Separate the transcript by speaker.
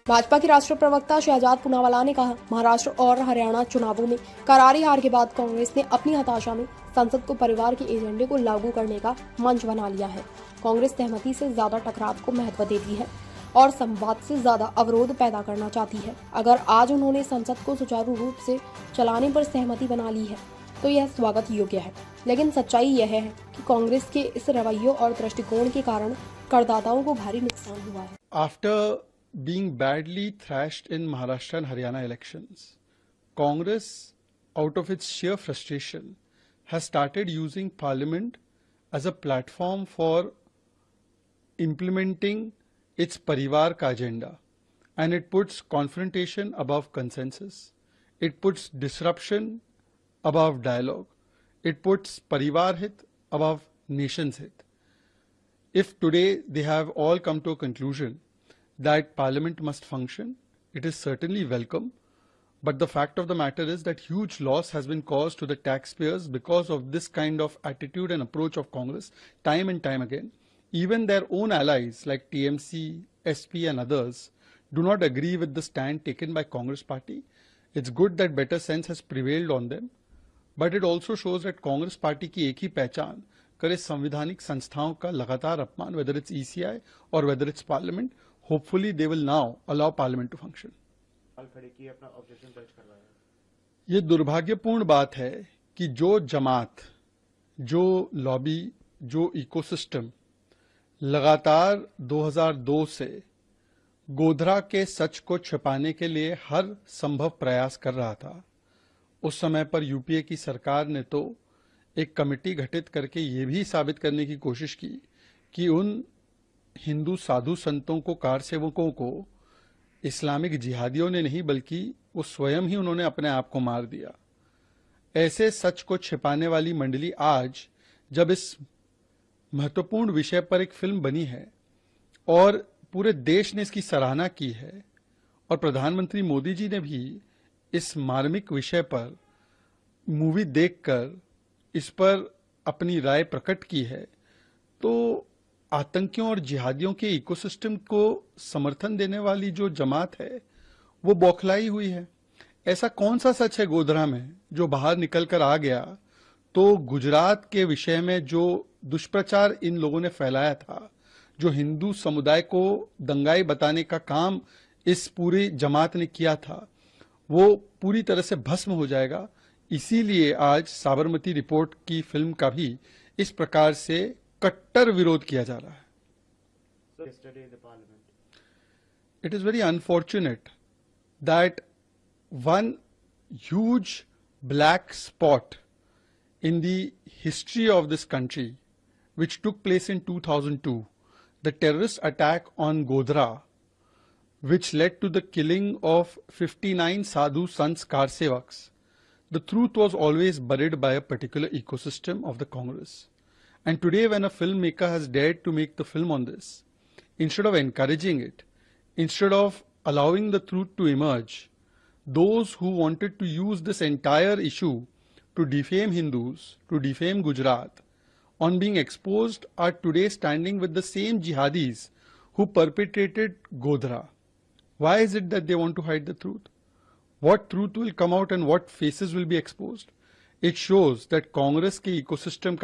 Speaker 1: भाजपा के राष्ट्रीय प्रवक्ता शहजाद पूनावाला ने कहा, महाराष्ट्र और हरियाणा चुनावों में करारी हार के बाद कांग्रेस ने अपनी हताशा में संसद को परिवार के एजेंडे को लागू करने का मंच बना लिया है। कांग्रेस सहमति से ज्यादा टकराव को महत्व देती है और संवाद से ज्यादा अवरोध पैदा करना चाहती है। अगर आज उन्होंने संसद को सुचारू रूप से चलाने पर सहमति बना ली है तो यह स्वागत योग्य है, लेकिन सच्चाई यह है कि कांग्रेस के इस रवैये और दृष्टिकोण के कारण करदाताओं को भारी नुकसान हुआ है।
Speaker 2: After being badly thrashed in Maharashtra and Haryana elections, Congress, out of its sheer frustration, has started using Parliament as a platform for implementing its Parivar ka agenda, and it puts confrontation above consensus. It puts disruption above dialogue. It puts Parivar hit above nation's hit. If today they have all come to a conclusion that Parliament must function, it is certainly welcome. But the fact of the matter is that huge loss has been caused to the taxpayers because of this kind of attitude and approach of Congress time and time again. Even their own allies like TMC, SP and others do not agree with the stand taken by Congress party. It's good that better sense has prevailed on them. But it also shows that Congress party की एक ही पहचान करे संविधानिक संस्थाओं का लगातार अपमान, whether it's ECI or whether it's Parliament. Hopefully they will now allow Parliament to function. ये दुर्भाग्यपूर्ण बात है कि जो जमात, जो लॉबी, जो इकोसिस्टम लगातार 2002 से गोधरा के सच को छिपाने के लिए हर संभव प्रयास कर रहा था, उस समय पर यूपीए की सरकार ने तो एक कमेटी गठित करके ये भी साबित करने की कोशिश की कि उन हिंदू साधु संतों को, कारसेवकों को इस्लामिक जिहादियों ने नहीं बल्कि वो स्वयं ही उन्होंने अपने आप को मार दिया। ऐसे सच को छिपाने वाली मंडली आज जब इस महत्वपूर्ण विषय पर एक फिल्म बनी है और पूरे देश ने इसकी सराहना की है और प्रधानमंत्री मोदी जी ने भी इस मार्मिक विषय पर मूवी देखकर इस पर अपनी राय प्रकट की है, तो आतंकियों और जिहादियों के इकोसिस्टम को समर्थन देने वाली जो जमात है वो बौखलाई हुई है। ऐसा कौन सा सच है गोधरा में जो बाहर निकल कर आ गया? तो गुजरात के विषय में जो दुष्प्रचार इन लोगों ने फैलाया था, जो हिंदू समुदाय को दंगाई बताने का काम इस पूरी जमात ने किया था, वो पूरी तरह से भस्म हो जाएगा। इसीलिए आज साबरमती रिपोर्ट की फिल्म का भी इस प्रकार से कट्टर विरोध किया जा रहा है। It is very unfortunate that one huge black spot in the history of this country, which took place in 2002, the terrorist attack on Godhra, which led to the killing of 59 sadhu sants karsevaks, the truth was always buried by a particular ecosystem of the Congress. And today when a filmmaker has dared to make the film on this, instead of encouraging it, instead of allowing the truth to emerge, those who wanted to use this entire issue to defame Hindus, to defame Gujarat, on being exposed are today standing with the same jihadis who perpetrated Godhra. Why is it that they want to hide the truth? What truth will come out and what faces will be exposed? It shows that Congress के ecosystem